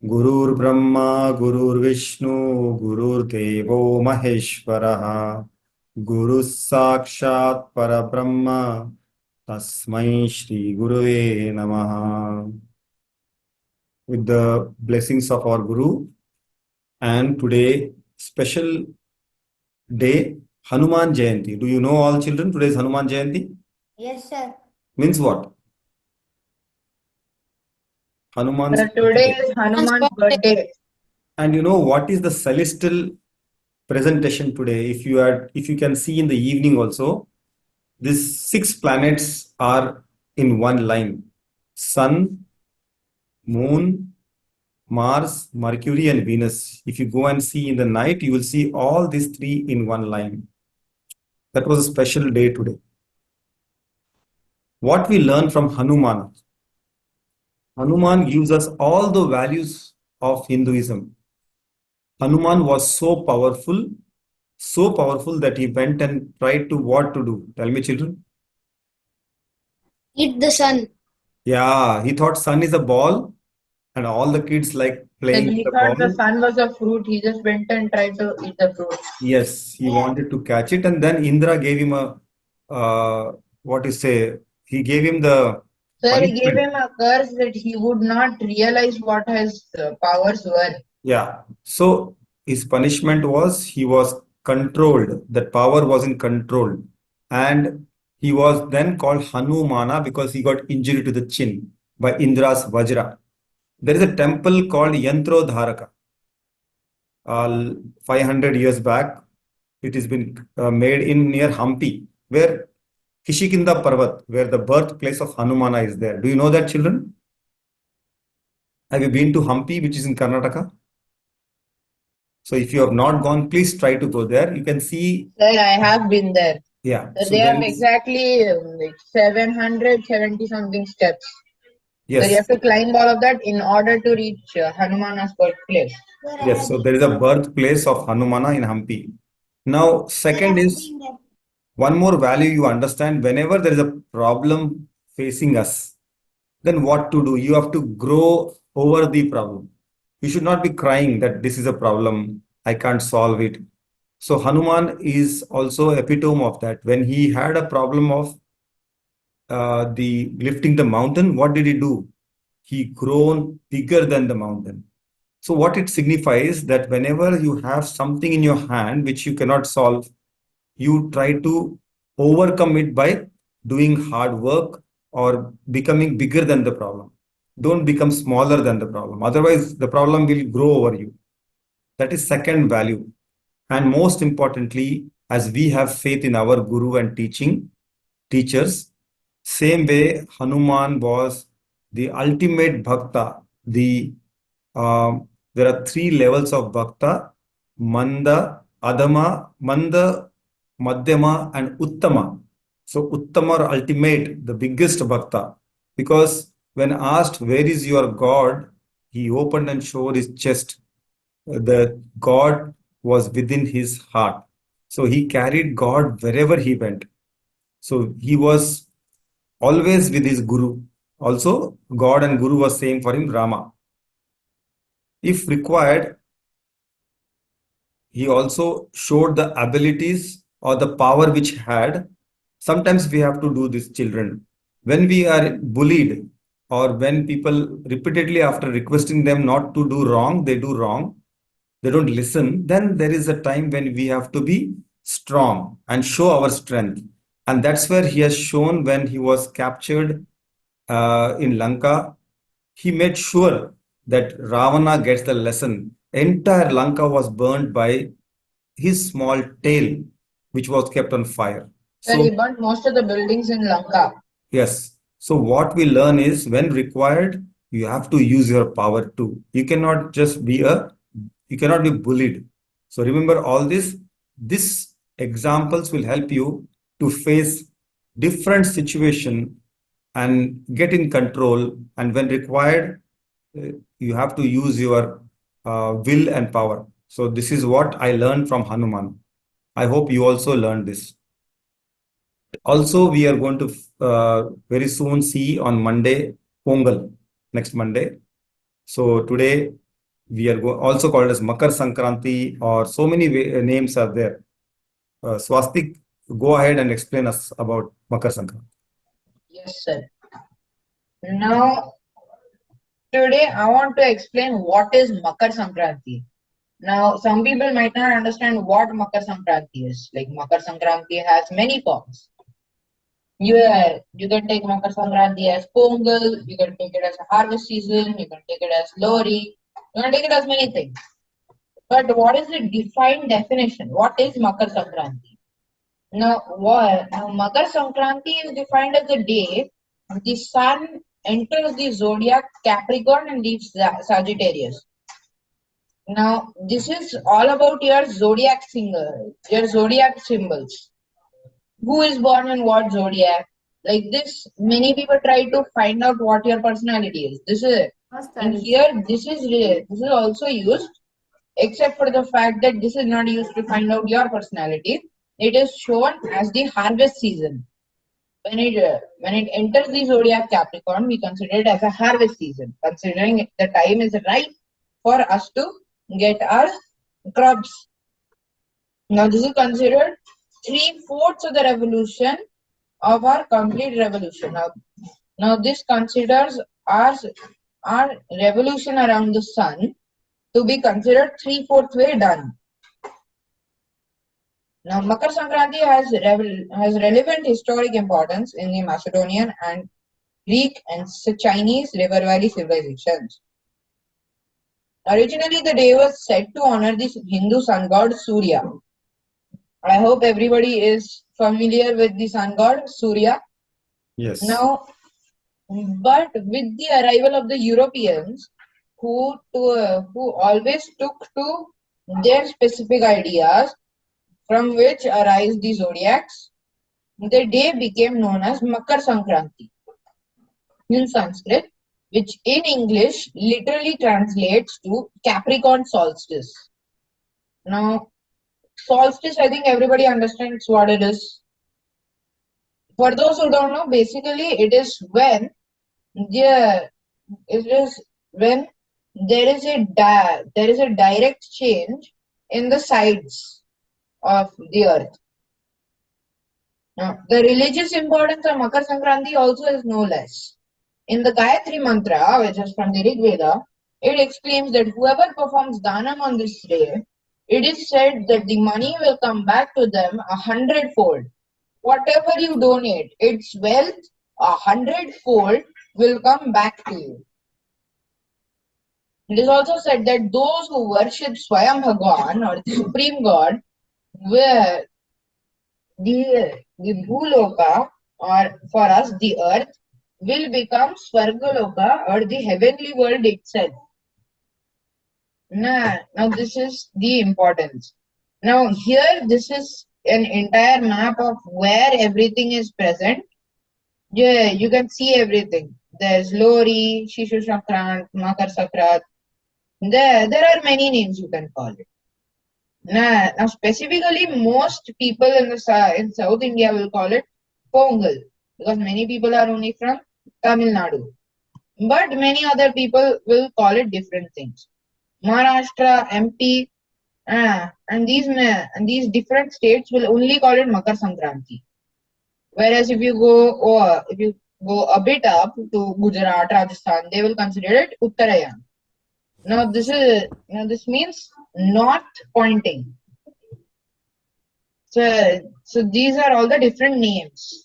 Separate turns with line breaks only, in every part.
Gurur Brahma, Gurur Vishnu, Gurur Devo Maheshwaraha, Guru Sakshat Parabrahma, Tasmai Shri Gurave Namaha. With the blessings of our Guru, and today, special day, Hanuman Jayanti. Do you know all children? Today is Hanuman Jayanti.
Yes, sir.
Means what? Hanuman's
Today
birthday.
is Hanuman's birthday.
And you know what is the celestial presentation today? If you can see in the evening also, these six planets are in one line: Sun, Moon, Mars, Mercury, and Venus. If you go and see in the night, you will see all these three in one line. That was a special day today. What we learn from Hanuman? Hanuman gives us all the values of Hinduism. Hanuman was so powerful that he went and tried to what to do? Tell me, children.
Eat the sun.
Yeah, he thought sun is a ball, and all the kids like playing
Like
with
he
the
thought the
ball.
sun was a fruit, he just went and tried to eat the fruit.
Yes, he wanted to catch it, and then Indra gave him a what you say? He gave him the
Sir, he gave
punishment.
him a curse that he would not realize what his powers were.
Yeah. So his punishment was he was controlled. That power wasn't controlled, and he was then called Hanumana because he got injury to the chin by Indra's Vajra. There is a temple called Yantrodharaka. 500 years back, it has been made in near Hampi, where Kishikinda Parvat, where the birthplace of Hanumana is there. Do you know that, children? Have you been to Hampi, which is in Karnataka? So if you have not gone, please try to go there. You can see,
Sir, I have been there.
yeah. So
They
there
have
is,
exactly like 770 something steps. So you
yes,
have to climb all of that in order to reach Hanumana's birthplace.
yes. So there is a birthplace of Hanumana in Hampi. Now, second is one more value you understand whenever there is a problem facing us, then what to do? You have to grow over the problem. You should not be crying that this is a problem, I can't solve it. So Hanuman is also epitome of that. When he had a problem of the lifting the mountain, what did he do? He grown bigger than the mountain. So what it signifies that whenever you have something in your hand which you cannot solve, you try to overcome it by doing hard work or becoming bigger than the problem. Don't become smaller than the problem. Otherwise, the problem will grow over you. That is second value. And most importantly, as we have faith in our guru and teachers, same way Hanuman was the ultimate bhakta. There are three levels of bhakta: manda, adama, manda, madhyama, and uttama. So uttama or ultimate, the biggest bhakta, because when asked where is your God, he opened and showed his chest. The God was within his heart. So he carried God wherever he went. So he was always with his Guru. Also, God and Guru was same for him, Rama. If required, he also showed the abilities or the power which he had. Sometimes we have to do this, children. When we are bullied or when people repeatedly after requesting them not to do wrong, they do wrong, they don't listen, then there is a time when we have to be strong and show our strength. And that's where he has shown when he was captured in Lanka. He made sure that Ravana gets the lesson. Entire Lanka was burned by his small tail, which was kept on fire.
Sir,
So,
he burnt most of the buildings in Lanka.
yes. So, what we learn is when required, you have to use your power too. You cannot be bullied. So, remember all this. These examples will help you to face different situation and get in control. And when required, you have to use your will and power. So, this is what I learned from Hanuman. I hope you also learned this. Also, we are going to very soon see on Monday Pongal, next Monday. So today We are also called as Makar Sankranti, or so many names are there. Swastik, go ahead and explain us about Makar Sankranti.
Yes, sir. Now, today I want to explain what is Makar Sankranti. Now, some people might not understand what Makar Sankranti is. Like, Makar Sankranti has many forms. You can take Makar Sankranti as Pongal, you can take it as a harvest season, you can take it as Lori, you can take it as many things. But what is the defined definition? What is Makar Sankranti? Now Makar Sankranti is defined as the day the sun enters the zodiac Capricorn and leaves Sagittarius. Now, this is all about your zodiac symbols. Who is born in what zodiac? Like this, many people try to find out what your personality is. This is in here. This is also used, except for the fact that this is not used to find out your personality. It is shown as the harvest season. When it enters the zodiac Capricorn, we consider it as a harvest season, considering the time is right for us to get our crops. Now, this is considered three-fourths of the revolution of our complete revolution. Now this considers our revolution around the sun to be considered three-fourths way done. Now, Makar Sankranti has relevant historic importance in the Macedonian and Greek and Chinese river valley civilizations. Originally, the day was said to honor the Hindu sun god Surya. I hope everybody is familiar with the sun god Surya.
Yes.
Now, but with the arrival of the Europeans, who always took to their specific ideas from which arise the zodiacs, the day became known as Makar Sankranti in Sanskrit, which in English literally translates to Capricorn solstice. Now, solstice, I think everybody understands what it is. For those who don't know, basically the it is when there is a direct change in the sides of the earth. Now, the religious importance of Makar Sankranti also is no less. In the Gayatri Mantra, which is from the Rig Veda, it exclaims that whoever performs danam on this day, it is said that the money will come back to them 100-fold. Whatever you donate, its wealth 100-fold will come back to you. It is also said that those who worship Swayam Bhagwan or the Supreme God, where the Bhuloka, or for us the earth, will become Swargaloka or the heavenly world itself. Now this is the importance. Now here this is an entire map of where everything is present. Yeah, you can see everything. There's Lori, Shishu Sakrant, Makar Sakrat. There are many names you can call it. Now specifically, most people in South India will call it Pongal because many people are only from Tamil Nadu. But many other people will call it different things. Maharashtra, MP, and these different states will only call it Makar Sankranti. Whereas if you go a bit up to Gujarat, Rajasthan, they will consider it Uttarayan. Now this means north pointing. So these are all the different names.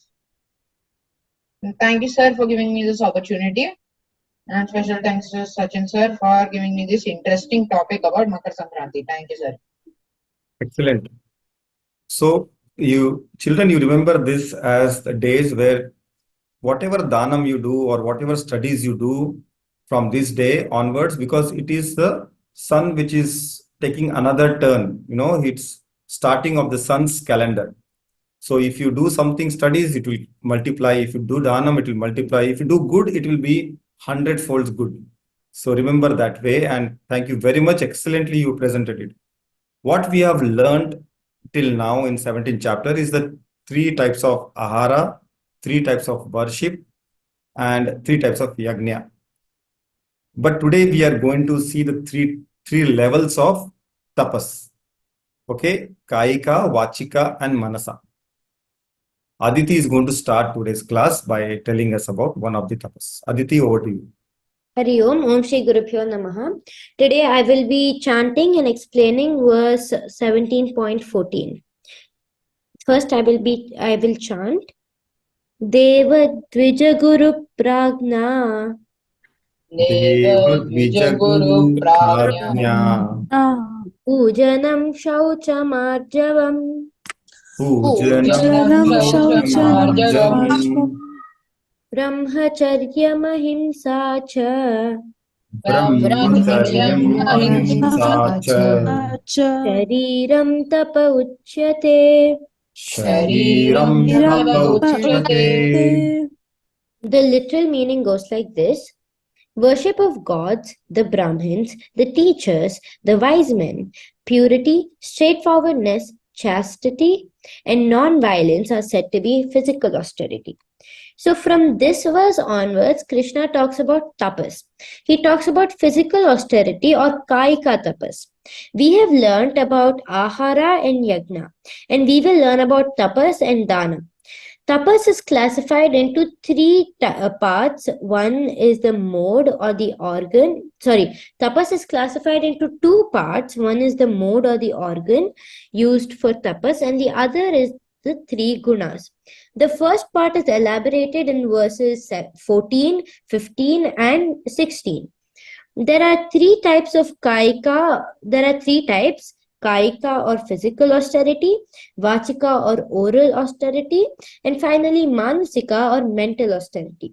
Thank you, sir, for giving me this opportunity. And special thanks to Sachin, sir, for giving me this interesting topic about Makar Sankranti. Thank you, sir.
Excellent. So you children, you remember this as the days where whatever danam you do or whatever studies you do from this day onwards, because it is the sun which is taking another turn. It's starting of the sun's calendar. So if you do something studies, it will multiply. If you do danam, it will multiply. If you do good, it will be 100-fold good. So remember that way, and thank you very much. Excellently, you presented it. What we have learned till now in 17th chapter is the three types of ahara, three types of worship, and three types of yajna. But today we are going to see the three three levels of tapas. Okay, kayika, vachika, and manasa. Aditi is going to start today's class by telling us about one of the tapas. Aditi, over to you.
Hari Om Shri Gurubhyo Namaha. Today I will be chanting and explaining verse 17.14. First I will chant Deva Dvija Guru Pragna
Deva Dvija Guru
Devadvijaguru
Prajna
Prajna
Pujanam Shauchamarjavam
Pujanam
Pujanam
Shauchamarjam
Shauchamarjavam
Brahmacharyam Ahimsa Cha
Brahmacharyam
Brahmacharyam
Ahimsa
Ahimsa
Cha
Shariram Tapa Uchyate.
Shariram
Shariram
Tapa
Tava Uchyate.
Uchyate.
The literal meaning goes like this. Worship of gods, the Brahmins, the teachers, the wise men, purity, straightforwardness, chastity, and non-violence are said to be physical austerity. So from this verse onwards, Krishna talks about tapas. He talks about physical austerity or kayika tapas. We have learnt about ahara and yagna, and we will learn about tapas and dana. Tapas is classified into three parts. One is the mode or the organ. Sorry, tapas is classified into two parts. One is the mode or the organ used for tapas, and the other is the three gunas. The first part is elaborated in verses 14, 15, and 16. There are three types of kayika. There are three types kayika or physical austerity, vachika or oral austerity, and finally manasika or mental austerity.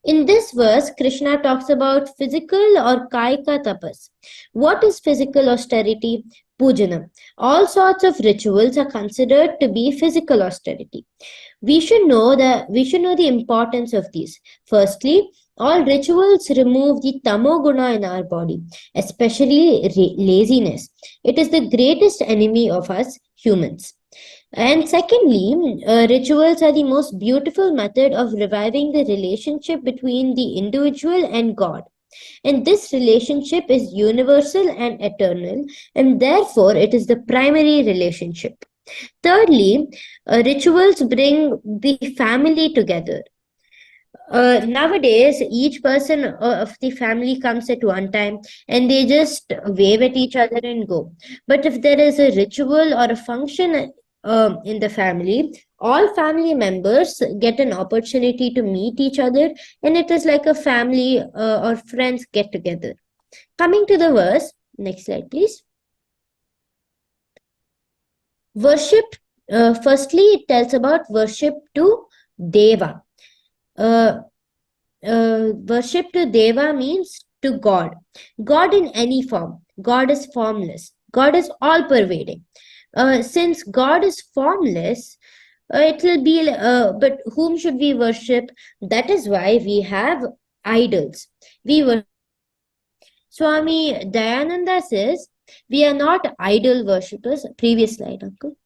In this verse, Krishna talks about physical or kayika tapas. What is physical austerity? Pujanam. All sorts of rituals are considered to be physical austerity. We should know the importance of these. Firstly, all rituals remove the tamoguna in our body, especially laziness. It is the greatest enemy of us humans. And secondly, rituals are the most beautiful method of reviving the relationship between the individual and God. And this relationship is universal and eternal, and therefore it is the primary relationship. Thirdly, rituals bring the family together. Nowadays, each person of the family comes at one time and they just wave at each other and go. But if there is a ritual or a function in the family, all family members get an opportunity to meet each other, and it is like a family or friends get together. Coming to the verse, next slide, please. Worship, firstly, it tells about worship to Deva. Worship to Deva means to God. God in any form. God is formless. God is all pervading. Since God is formless, it will be, but whom should we worship? That is why we have idols. We worship. Swami Dayananda says, we are not idol worshippers. Previous slide, uncle.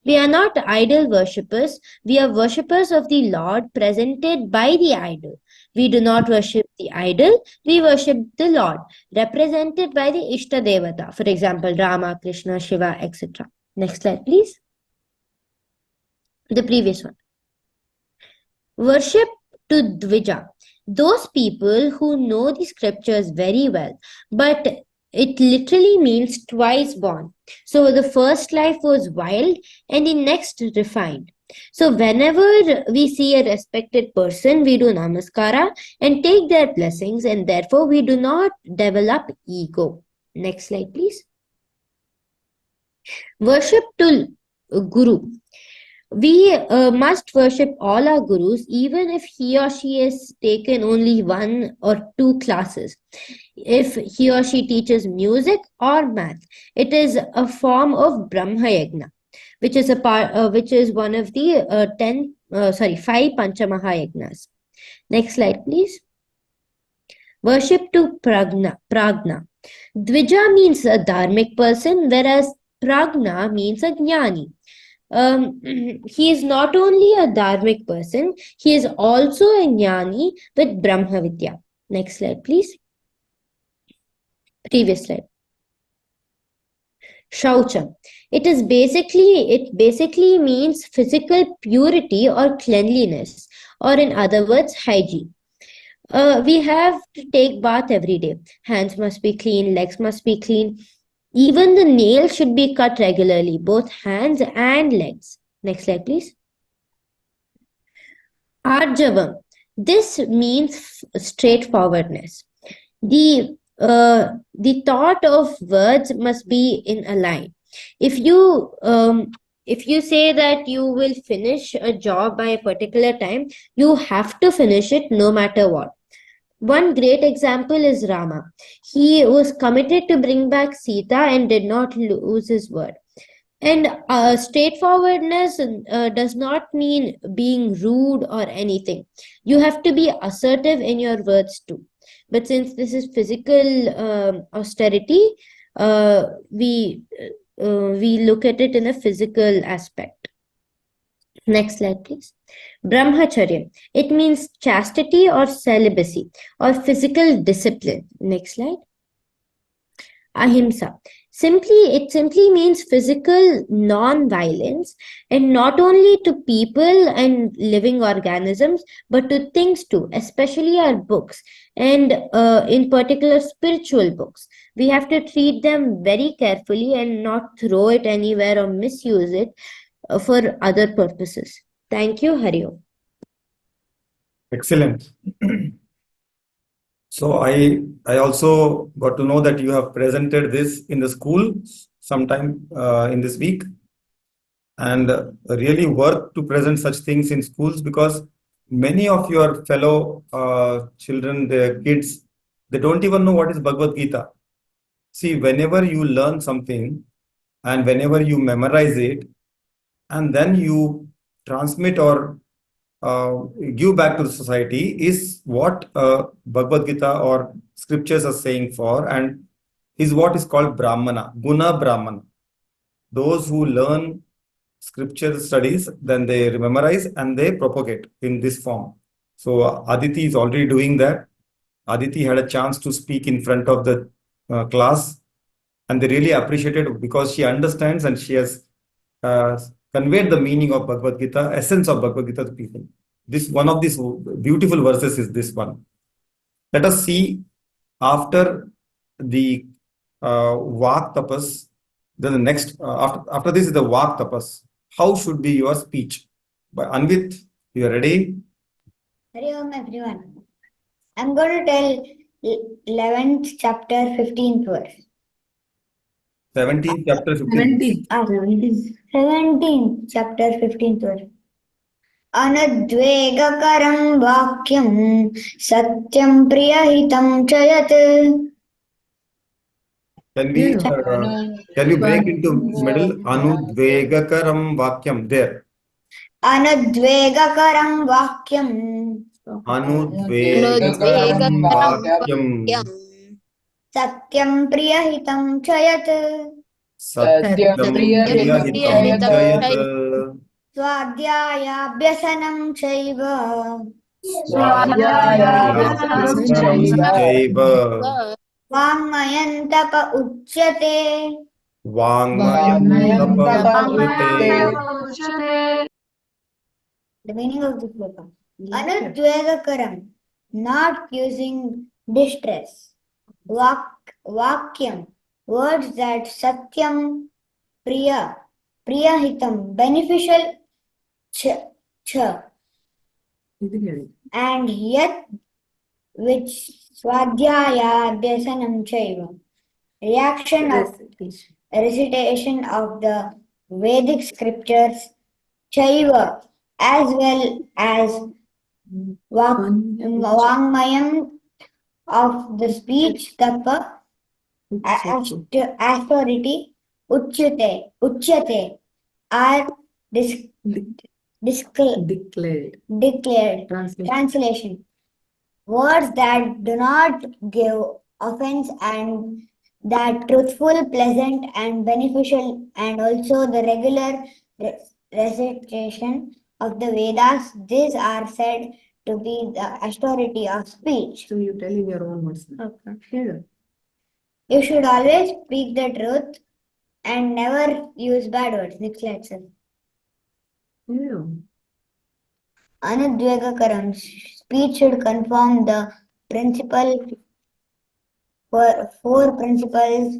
We are not idol worshippers. We are worshippers of the Lord presented by the idol. We do not worship the idol. We worship the Lord represented by the Ishta Devata. For example, Rama, Krishna, Shiva, etc. Next slide, please. The previous one. Worship to Dvija. Those people who know the scriptures very well, but it literally means twice born. So the first life was wild and the next refined. So whenever we see a respected person, we do namaskara and take their blessings, and therefore we do not develop ego. Next slide, please. Worship to Guru. We must worship all our gurus, even if he or she has taken only one or two classes. If he or she teaches music or math, it is a form of Brahma Yagna, which is one of the five Panchamaha Yagnas. Next slide, please. Worship to Pragna. Dvija means a dharmic person, whereas Pragna means a jnani. He is not only a dharmic person, he is also a jnani with Brahma Vidya. Next slide, please. Previous slide. Shaucha. It basically means physical purity or cleanliness, or in other words, hygiene. We have to take bath every day. Hands must be clean, legs must be clean. Even the nails should be cut regularly, both hands and legs. Next slide, please. Arjavam. This means straightforwardness. The thought of words must be in a line. If you say that you will finish a job by a particular time, you have to finish it no matter what. One great example is Rama. He was committed to bring back Sita and did not lose his word. And straightforwardness does not mean being rude or anything. You have to be assertive in your words too. But since this is physical austerity, we look at it in a physical aspect. Next slide, please. Brahmacharya. It means chastity or celibacy or physical discipline. Next slide. Ahimsa. It simply means physical non-violence, and not only to people and living organisms, but to things too, especially our books, and in particular spiritual books. We have to treat them very carefully and not throw it anywhere or misuse it for other purposes. Thank you, Hari Om.
Excellent. So I also got to know that you have presented this in the school sometime in this week, and really work to present such things in schools, because many of your fellow children, the kids, they don't even know what is Bhagavad Gita. See, whenever you learn something and whenever you memorize it and then you transmit or give back to the society, is what Bhagavad Gita or scriptures are saying for, and is what is called Brahmana, Guna Brahmana. Those who learn scripture studies, then they memorize and they propagate in this form. So Aditi is already doing that. Aditi had a chance to speak in front of the class, and they really appreciated it because she understands and she has uh, conveyed the meaning of Bhagavad Gita, essence of Bhagavad Gita to people. This one of these beautiful verses is this one. Let us see after the Vak tapas. Then the next after this is the Vak tapas. How should be your speech? By Anvit, you are ready?
Hari Om everyone. I'm going to tell 11th chapter 15th verse.
17th chapter 15th.
17th chapter 15th verse. Anadvegakaram vakyam satyam priyahitam chayat.
Can we break into middle? Anudvegakaram vakyam there.
Anadvegakaram vakyam
Anudvegakaram vakyam
satyam priyahitam chayat.
satyam priyahitam chayat
Swadhyayabhyasanam chaiva.
Chaiva
Vangmayan tapa uchyate.
Vangmayam tapa uchyate.
The meaning of the sloka. Anudvegakaram, not using distress. Vakyam, words that satyam, priyahitam, beneficial, and yet which swadhyaya abhyasanam chaiva. Reaction of recitation of the Vedic scriptures, chaiva, as well as Vangmayam of the speech, tapa, authority, uchyate, are declared. Translation. Words that do not give offense and that truthful, pleasant, and beneficial, and also the regular recitation of the Vedas. These are said to be the austerity of speech.
So you tell in your own words.
Okay.
Here.
You should always speak the truth and never use bad words. Next slide, sir. Anudvegakaram. Speech should conform the principle for four principles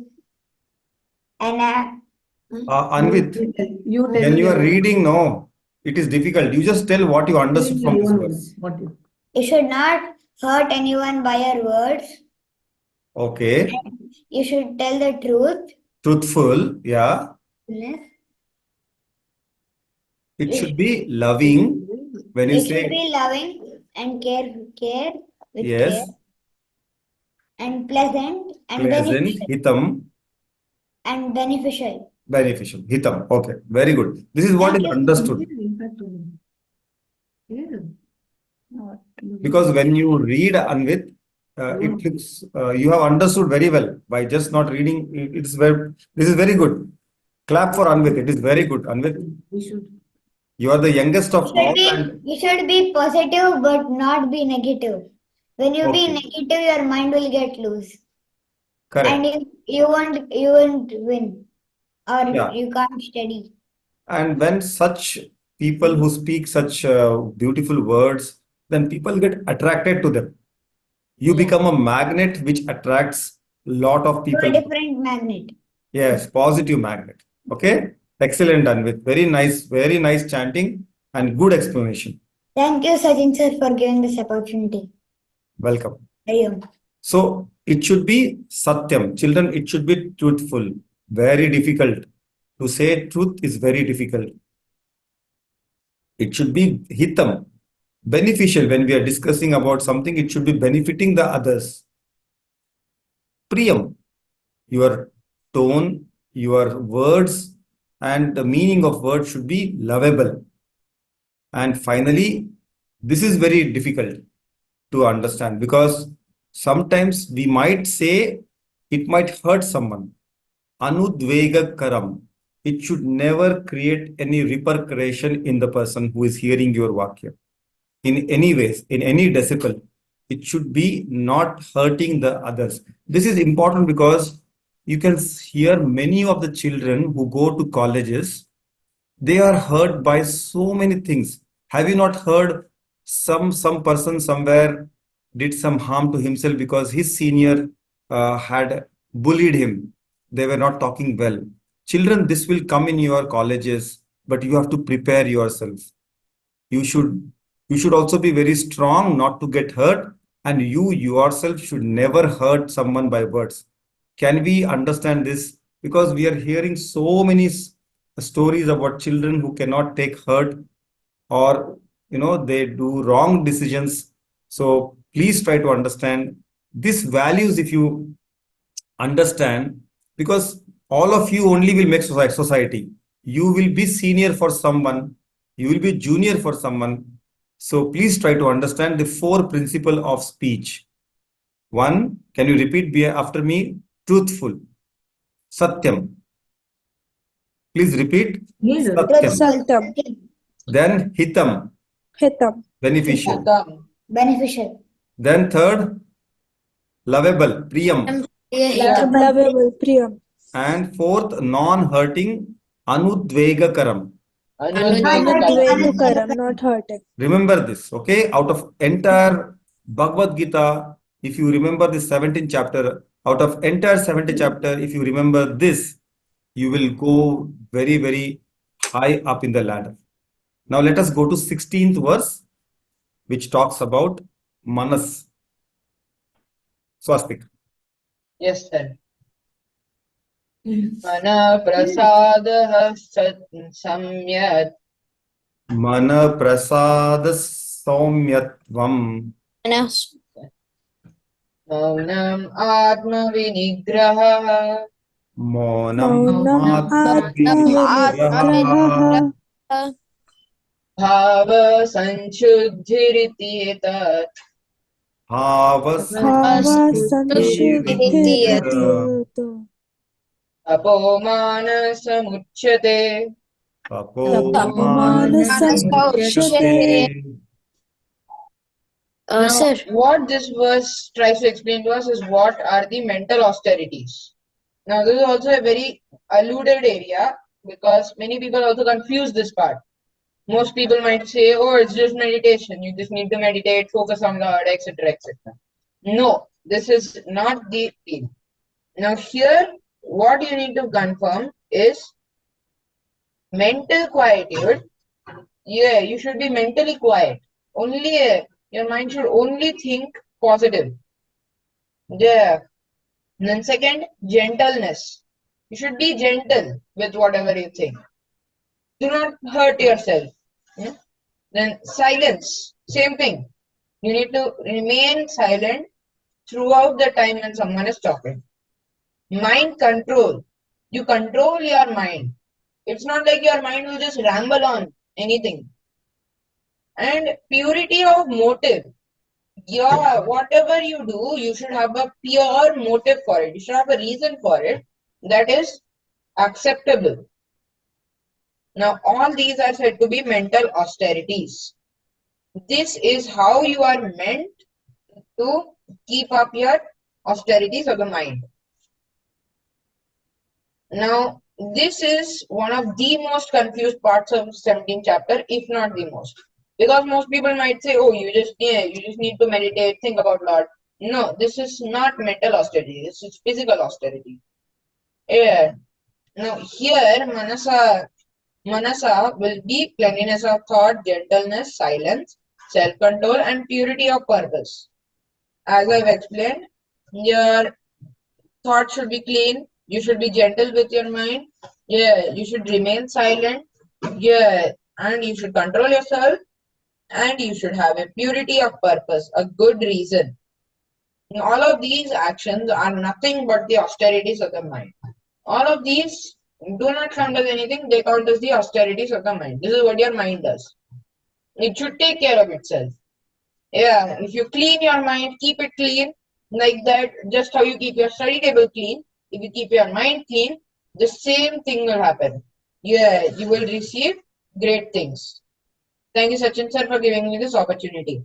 and
Anvit, when you are reading, no, it is difficult. You just tell what you understood from this verse.
you should not hurt anyone by your words.
Okay.
You should tell the truth.
Truthful, yeah. It should be loving. When you
It should
say
be loving and care with care
yes,
and pleasant and
pleasant, hitam,
beneficial.
beneficial. Hitam. Okay, very good. This is what
Thank
is
you.
understood. Because when you read Anvit, it looks you have understood very well by just not reading. It's very. This is very good. Clap for Anvit. It is very good, Anvit. You are the youngest of all, and
You should be positive but not be negative. When you be
okay,
negative, your mind will get loose. And
correct.
you won't win or
Yeah.
you can't study.
And when such people who speak such beautiful words, then people get attracted to them. You become a magnet which attracts lot of
You're a
people.
different magnet.
Yes, positive magnet. Okay, excellent, Anvit. Very nice chanting and good explanation.
Thank you, Sachin sir, for giving this opportunity.
Welcome.
Hariom.
So it should be satyam. Children, it should be truthful. Very difficult. To say truth is very difficult. It should be hitam. Beneficial. When we are discussing about something, it should be benefiting the others. Priyam. Your tone, your words, and the meaning of words should be lovable. And finally, this is very difficult to understand because sometimes we might say it might hurt someone. Anudvega karam. It should never create any repercussion in the person who is hearing your vakya. In any ways, in any decibel, it should be not hurting the others. This is important because you can hear many of the children who go to colleges, they are hurt by so many things. Have you not heard some person somewhere did some harm to himself because his senior had bullied him? They were not talking well. Children, this will come in your colleges, but you have to prepare yourself. You should also be very strong not to get hurt, and you yourself should never hurt someone by words. Can we understand this? Because we are hearing so many stories about children who cannot take hurt, or they do wrong decisions. So please try to understand these values. If you understand, because all of you only will make society. You will be senior for someone, you will be junior for someone. So please try to understand the four principle of speech. One, can you repeat after me? Truthful. Satyam. Please repeat. Satyam.
Satyam.
Then hitam.
Hitam.
Beneficial.
Beneficial.
Then third, lovable. Priyam.
Lovable. Priyam.
And fourth, non-hurting. Anudvegakaram.
Anudvegakaram, not hurting.
Remember this, okay? Out of entire Bhagavad Gita, if you remember the 17th chapter, out of entire 70th chapter, if you remember this, you will go very, very high up in the ladder. Now let us go to 16th verse, which talks about Manas. Swastik.
Yes, sir. Mana prasadah samyat.
Mana prasada saumyatvam.
Maunam atma vinigraha.
Maunam
Atmavinigraha.
Bhava sanchuddhiriti etat.
Bhava sanshudhiriti.
Apomana samuchyate.
Tapomana samuchyate.
Now,
Sir.
what this verse tries to explain to us is what are the mental austerities. Now, this is also a very alluded area because many people also confuse this part. Most people might say, oh, it's just meditation. You just need to meditate, focus on God, etc. etc. No, this is not the deal. Now, here, what you need to confirm is mental quietude. Yeah, you should be mentally quiet. Only your mind should only think positive. Yeah. And then second, gentleness. You should be gentle with whatever you think. Do not hurt yourself. Yeah? Then silence. Same thing. You need to remain silent throughout the time when someone is talking. Mind control. You control your mind. It's not like your mind will just ramble on anything. And purity of motive. Yeah, whatever you do, you should have a pure motive for it. You should have a reason for it that is acceptable. Now, all these are said to be mental austerities. This is how you are meant to keep up your austerities of the mind. Now, this is one of the most confused parts of 17th chapter, if not the most. Because most people might say, oh, you just need to meditate, think about Lord. No, this is not mental austerity, this is physical austerity. Yeah. Now here manasa will be cleanliness of thought, gentleness, silence, self-control, and purity of purpose. As I've explained, your thought should be clean, you should be gentle with your mind, yeah, you should remain silent, yeah, and you should control yourself, and you should have a purity of purpose, a good reason. And all of these actions are nothing but the austerities of the mind. All of these do not count as anything, they count as the austerities of the mind. This is what your mind does. It should take care of itself. Yeah, if you clean your mind, keep it clean, like that, just how you keep your study table clean, if you keep your mind clean, the same thing will happen. Yeah, you will receive great things. Thank you, Sachin sir, for giving me this opportunity.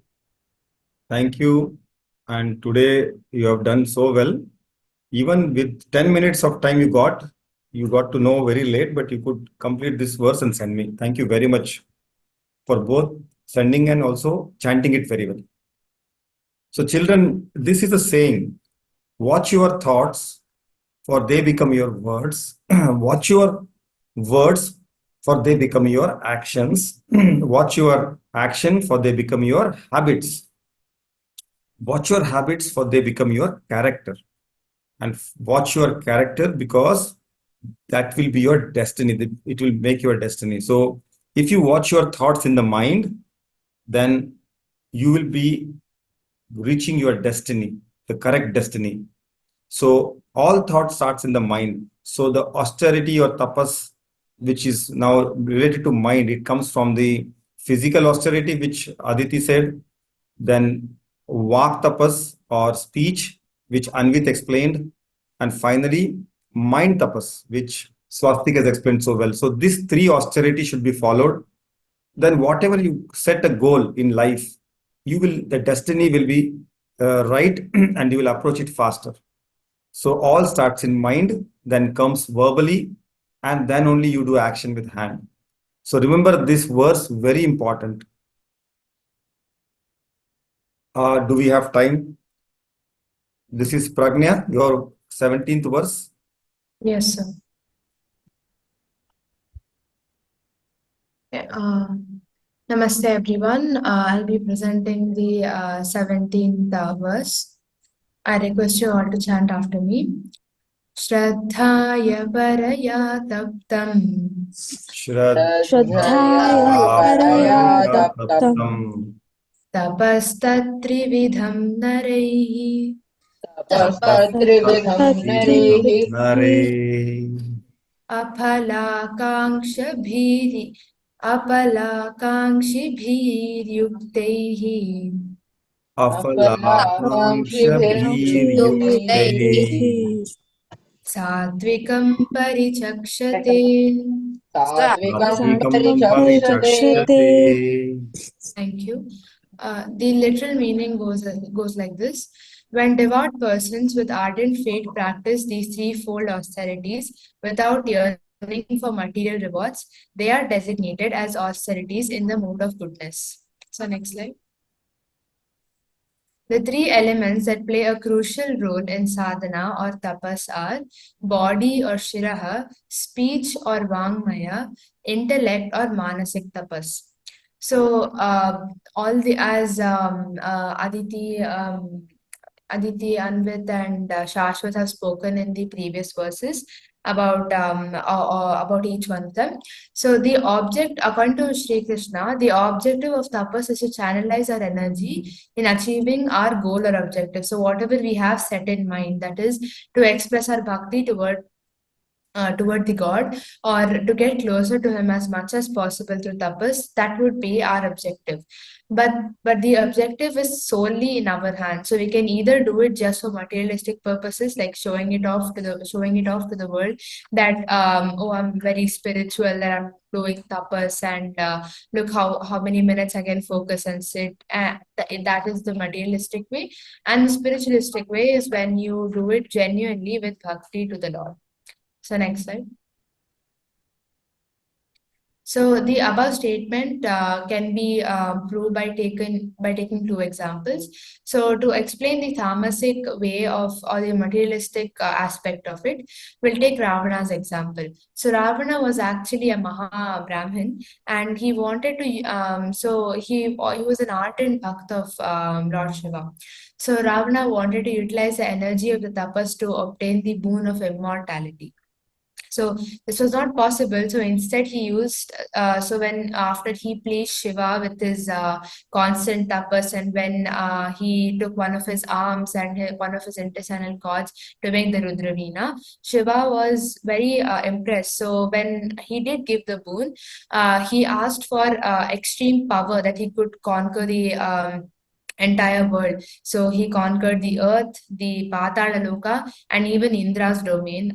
Thank you. And today you have done so well. Even with 10 minutes of time you got to know very late, but you could complete this verse and send me. Thank you very much for both sending and also chanting it very well. So children, this is a saying, watch your thoughts for they become your words. Watch your words for they become your actions. Watch your action for they become your habits. Watch your habits for they become your character. And watch your character because that will be your destiny. It will make your destiny. So if you watch your thoughts in the mind, then you will be reaching your destiny, the correct destiny. So all thought starts in the mind. So the austerity or tapas, which is now related to mind, it comes from the physical austerity, which Aditi said, then vak tapas or speech, which Anvit explained, and finally mind tapas, which Swastik has explained so well. So these three austerity should be followed. Then whatever you set a goal in life, the destiny will be right and you will approach it faster. So all starts in mind, then comes verbally, and then only you do action with hand. So remember this verse, very important. Do we have time? This is Pragnya, your 17th verse.
Yes, sir. Namaste, everyone. I'll be presenting the 17th verse. I request you all to chant after me. Shraddhaya paraya taptam
Shraddhaya paraya taptam
tapastatrividham naraihi
Tapasatrividham narehi
apalakankshabhiryuktaihi
Apalakankshabhiryuktaihi
Satvikam parichakshate.
Satvikam
Satvakam
parichakshate.
parichakshate.
Thank you. The literal meaning goes like this. When devout persons with ardent faith practice these threefold austerities without yearning for material rewards, they are designated as austerities in the mode of goodness. So next slide. The three elements that play a crucial role in sadhana or tapas are body or shiraha, speech or vangmaya, intellect or manasik tapas. So all the as Aditi, Anvit, and Shashwat have spoken in the previous verses about each one of them. So the object, according to Sri Krishna, the objective of tapas is to channelize our energy in achieving our goal or objective. So whatever we have set in mind, that is to express our bhakti toward the God, or to get closer to Him as much as possible through tapas, that would be our objective. But the objective is solely in our hands. So we can either do it just for materialistic purposes, like showing it off to the world that oh, I'm very spiritual, that I'm doing tapas, and look how many minutes I can focus and sit. That is the materialistic way, and the spiritualistic way is when you do it genuinely with bhakti to the Lord. So next slide. So the above statement can be proved by taking two examples. So to explain the tamasic way of or the materialistic aspect of it, we'll take Ravana's example. So Ravana was actually a Maha Brahmin, and he wanted to. So he was an ardent bhakt of Lord Shiva. So Ravana wanted to utilize the energy of the tapas to obtain the boon of immortality. So this was not possible. So instead, he used. So when after he pleased Shiva with his constant tapas, and when he took one of his arms and one of his intestinal cords to make the Rudravina, Shiva was very impressed. So when he did give the boon, he asked for extreme power that he could conquer the entire world. So he conquered the earth, the Patala Loka, and even Indra's domain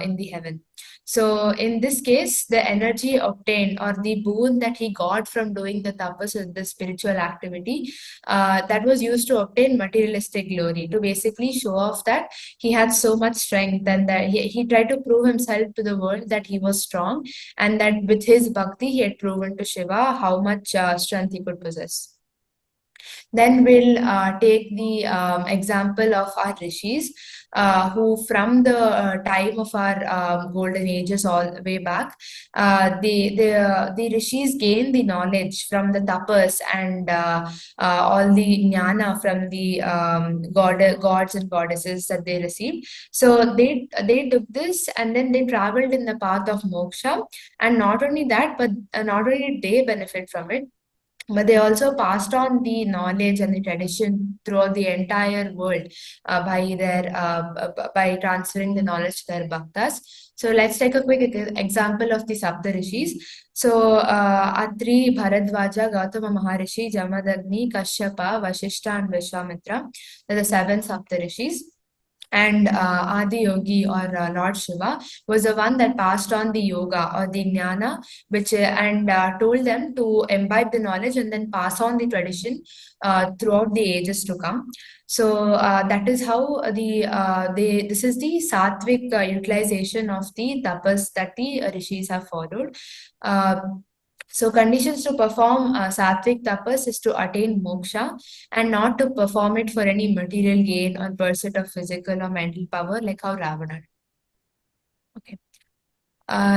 in the heaven. So in this case, the energy obtained or the boon that he got from doing the tapas or the spiritual activity, that was used to obtain materialistic glory, to basically show off that he had so much strength, and that he tried to prove himself to the world that he was strong, and that with his bhakti he had proven to Shiva how much strength he could possess. Then we'll take the example of our rishis, who from the time of our golden ages all the way back, the rishis gained the knowledge from the tapas and all the jnana from the gods and goddesses that they received. So they took this and then they traveled in the path of moksha, and not only that, but not only did they benefit from it, but they also passed on the knowledge and the tradition throughout the entire world by transferring the knowledge to their bhaktas. So let's take a quick example of the Sapta Rishis. So Atri, Bharadwaja, Gautama Maharishi, Jamadagni, Kashyapa, Vashishta, and Vishwamitra. They're the seven Sapta Rishis. And Adi Yogi, or Lord Shiva, was the one that passed on the yoga or the jnana, which and told them to imbibe the knowledge and then pass on the tradition throughout the ages to come. So that is how this is the sattvic utilization of the tapas that the rishis have followed. So conditions to perform sattvic tapas is to attain moksha, and not to perform it for any material gain or pursuit of physical or mental power, like how Ravana did. Okay.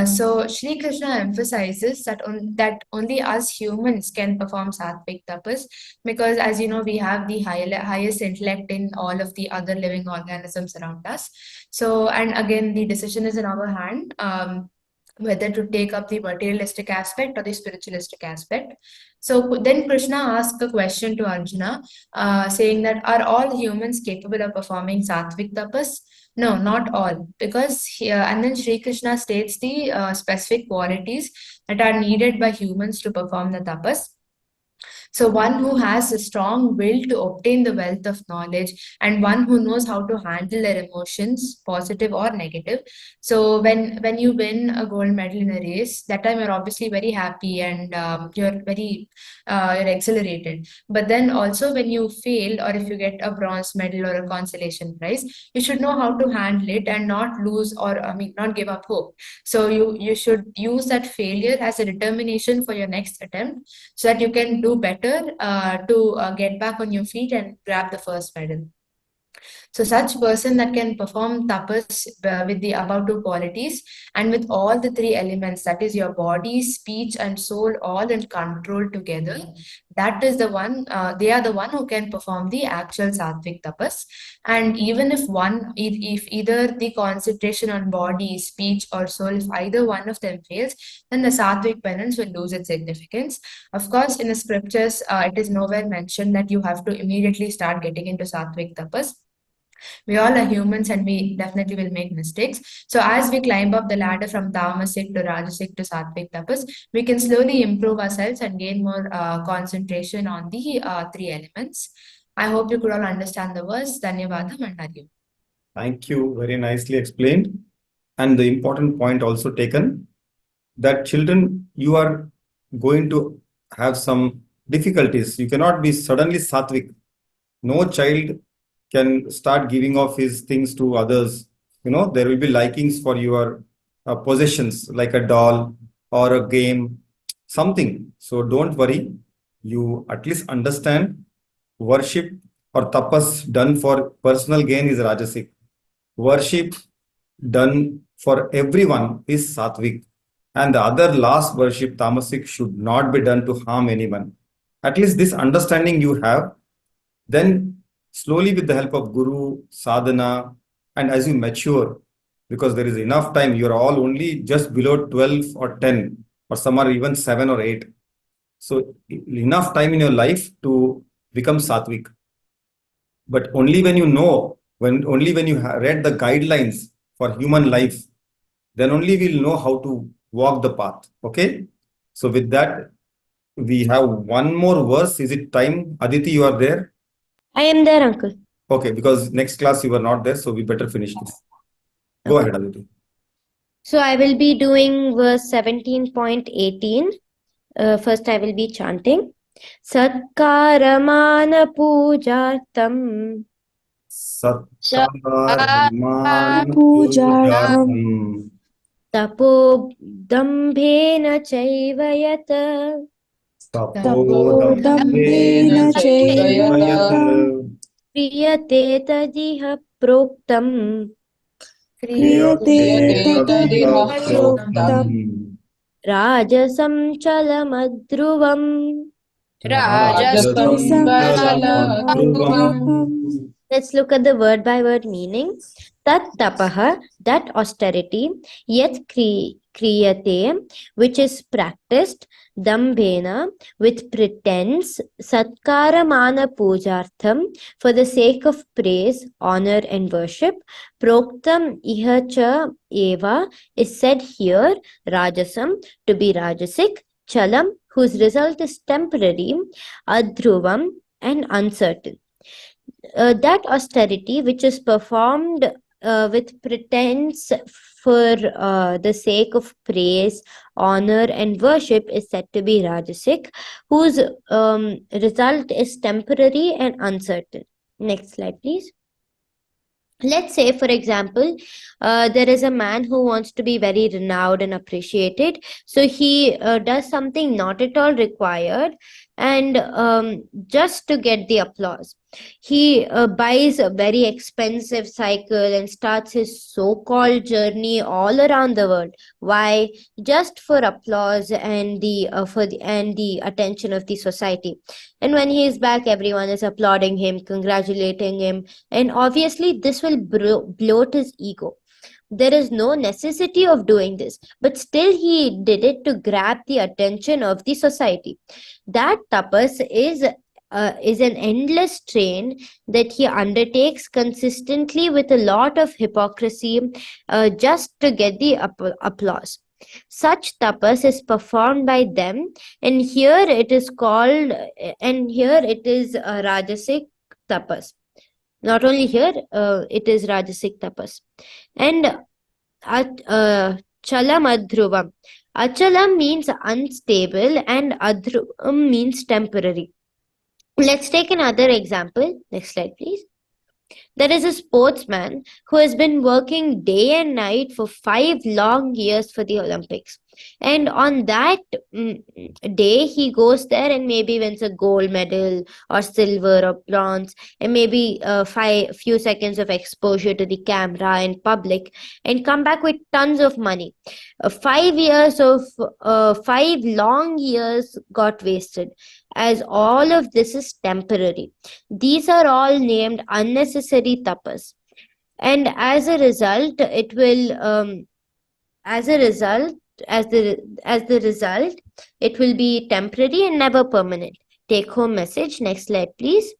So Shri Krishna emphasizes that only us humans can perform sattvic tapas, because as you know, we have the highest intellect in all of the other living organisms around us. So, and again, the decision is in our hand. Whether to take up the materialistic aspect or the spiritualistic aspect. So then Krishna asked a question to Arjuna, saying that are all humans capable of performing sattvic tapas? No, not all, because here, and then Sri Krishna states the specific qualities that are needed by humans to perform the tapas. So one who has a strong will to obtain the wealth of knowledge, and one who knows how to handle their emotions, positive or negative. So when you win a gold medal in a race, that time you're obviously very happy, and you're exhilarated. But then also when you fail, or if you get a bronze medal or a consolation prize, you should know how to handle it and not lose, or I mean not give up hope. So you should use that failure as a determination for your next attempt, so that you can do better to get back on your feet and grab the first medal. So such person that can perform tapas with the above two qualities and with all the three elements, that is your body, speech, and soul, all in control together, that is the one. They are the one who can perform the actual sattvic tapas. And even if either the concentration on body, speech, or soul, if either one of them fails, then the sattvic penance will lose its significance. Of course, in the scriptures, it is nowhere mentioned that you have to immediately start getting into sattvic tapas. We all are humans, and we definitely will make mistakes. So as we climb up the ladder from tamasic to rajasic to sattvic tapas, we can slowly improve ourselves and gain more concentration on the three elements. I hope you could all understand the verse. Dhanyavadam and Hariom.
Thank you. Very nicely explained. And the important point also taken, that children, you are going to have some difficulties. You cannot be suddenly sattvic. No child can start giving off his things to others. There will be likings for your possessions, like a doll or a game, something. So don't worry. You at least understand worship or tapas done for personal gain is rajasic. Worship done for everyone is sattvic. And the other last worship, tamasic, should not be done to harm anyone. At least this understanding you have. Then slowly, with the help of guru, sadhana, and as you mature, because there is enough time, you are all only just below 12 or 10, or some are even 7 or 8. So enough time in your life to become sattvic. But only when you know, only when you read the guidelines for human life, then only we'll know how to walk the path. Okay. So with that, we have one more verse. Is it time? Aditi, you are there?
I am there, uncle.
Okay, because next class you were not there, so we better finish this. Go ahead, Aditi.
So I will be doing verse 17.18. First I will be chanting. Satkaramana pujartam
Satkaramana
Pujartam
pujartam
tapo dambhena chaiva yat
tapodambena
chevayat
kriyate tadiha proktam
kriyate tadiha
proktam
proktam
rajasam chalamadruvam.
rajasam
chalamadruvam.
Let's look at the word by word meaning. Tat tapaha, that austerity, yet kriyate, which is practiced, dambhena, with pretense, satkaramana pujartham, for the sake of praise, honor, and worship, proktam ihacha eva, is said here, rajasam, to be rajasic, chalam, whose result is temporary, adhruvam, and uncertain. That austerity which is performed with pretense for the sake of praise, honor, and worship is said to be rajasic, whose result is temporary and uncertain. Next slide, please. Let's say, for example, there is a man who wants to be very renowned and appreciated. So he does something not at all required, and just to get the applause. He buys a very expensive cycle and starts his so-called journey all around the world. Why? Just for applause and the attention of the society. And when he is back, everyone is applauding him, congratulating him, and obviously this will bloat his ego. There is no necessity of doing this, but still he did it to grab the attention of the society. That tapas is an endless train that he undertakes consistently with a lot of hypocrisy, just to get the applause. Such tapas is performed by them, and here it is Rajasic tapas. Not only here, it is Rajasic tapas. And Chalam Adhruvam. Achalam means unstable and Adhruvam means temporary. Let's take another example. Next slide, please. There is a sportsman who has been working day and night for 5 long years for the Olympics. And on that day, he goes there and maybe wins a gold medal or silver or bronze, and maybe few seconds of exposure to the camera in public, and come back with tons of money. 5 long years got wasted, as all of this is temporary. These are all named unnecessary tapas, and as a result, it will it will be temporary and never permanent. Take home message. Next slide, please.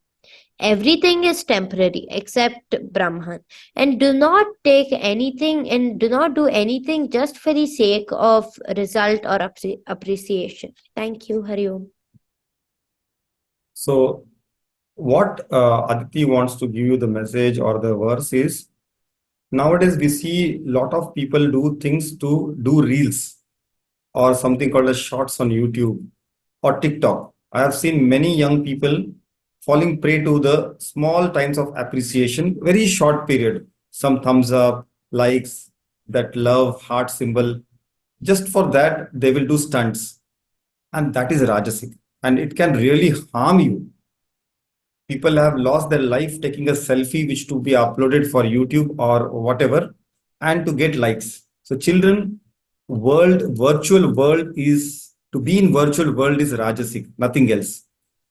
Everything is temporary except Brahman, and do not do anything just for the sake of result or appreciation. Thank you. Hari Om.
So, what Aditi wants to give you the message or the verse is, nowadays we see a lot of people do things to do reels or something called as shorts on YouTube or TikTok. I have seen many young people falling prey to the small times of appreciation, very short period, some thumbs up, likes, that love, heart symbol. Just for that, they will do stunts. And that is Rajasic. And it can really harm you. People have lost their life taking a selfie which to be uploaded for YouTube or whatever and to get likes. So children, virtual world is, to be in virtual world is Rajasic, nothing else.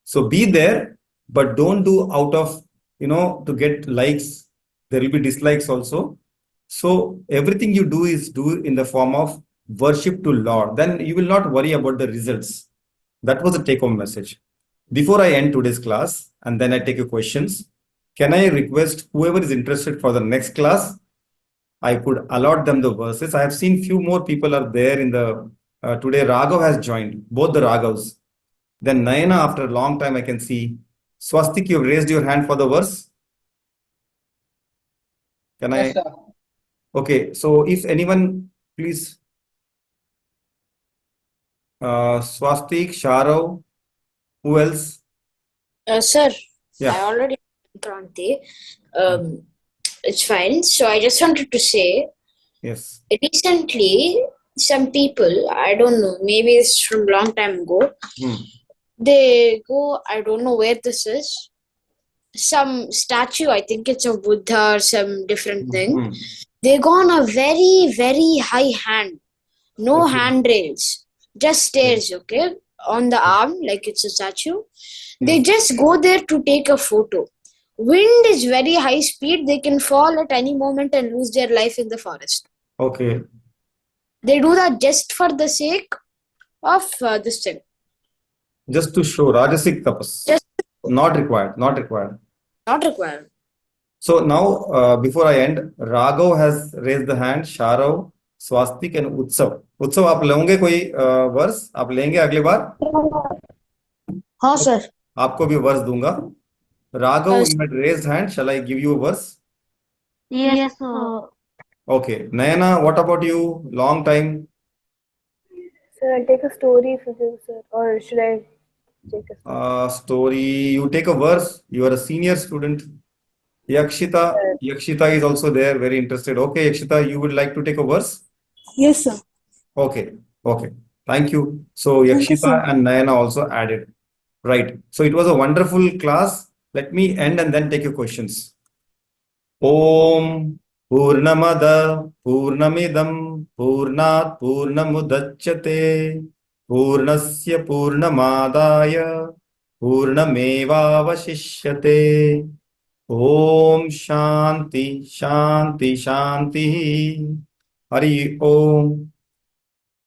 So be there, but don't do out of, to get likes. There will be dislikes also. So everything you do is do in the form of worship to Lord. Then you will not worry about the results. That was the take home message. Before I end today's class and then I take your questions, can I request whoever is interested for the next class, I could allot them the verses. I have seen few more people are there in the, today Raghav has joined, both the Raghavs. Then Nayana, after a long time I can see. Swastik, you've raised your hand for the verse. Can
Yes,
I?
sir.
Okay, so if anyone, please. Swastik, Sharav, who else?
Sir,
Yeah.
I already Kranti. It's fine. So I just wanted to say,
Yes.
recently, some people, I don't know, maybe it's from long time ago, they go, I don't know where this is, some statue, I think it's of Buddha or some different thing. They go on a very, very high hand, no
Okay.
handrails, just stairs, okay, on the arm, like it's a statue. They just go there to take a photo. Wind is very high speed, they can fall at any moment and lose their life in the forest.
Okay.
They do that just for the sake of this thing.
Just to show Rajasic tapas.
Just
Not required. Not required.
not required.
So now, before I end, Raghav has raised the hand, Sharav, Swastik and Utsav. Utsav, आप लोगे कोई verse आप लेंगे अगली बार?
हाँ sir.
आपको भी verse दूंगा. Raghav, you had raised hand. Shall I give you a verse?
Yes, sir.
Okay. Nayana, what about you? Long time.
Sir, I'll take a story for you, sir. Or should I take a story?
Story. You take a verse. You are a senior student. Yakshita is also there, very interested. Okay, Yakshita, you would like to take a verse?
Yes, sir.
Okay. Okay. Thank you. So
Thank you,
Yakshita
sir.
and Nayana also added. Right. So it was a wonderful class. Let me end and then take your questions. Om Purnamada Purnamidam Purnat Purnamudachyate Purnasya Purnamadaya Purnamevavashishyate. Om Shanti Shanti Shanti. Hari Om.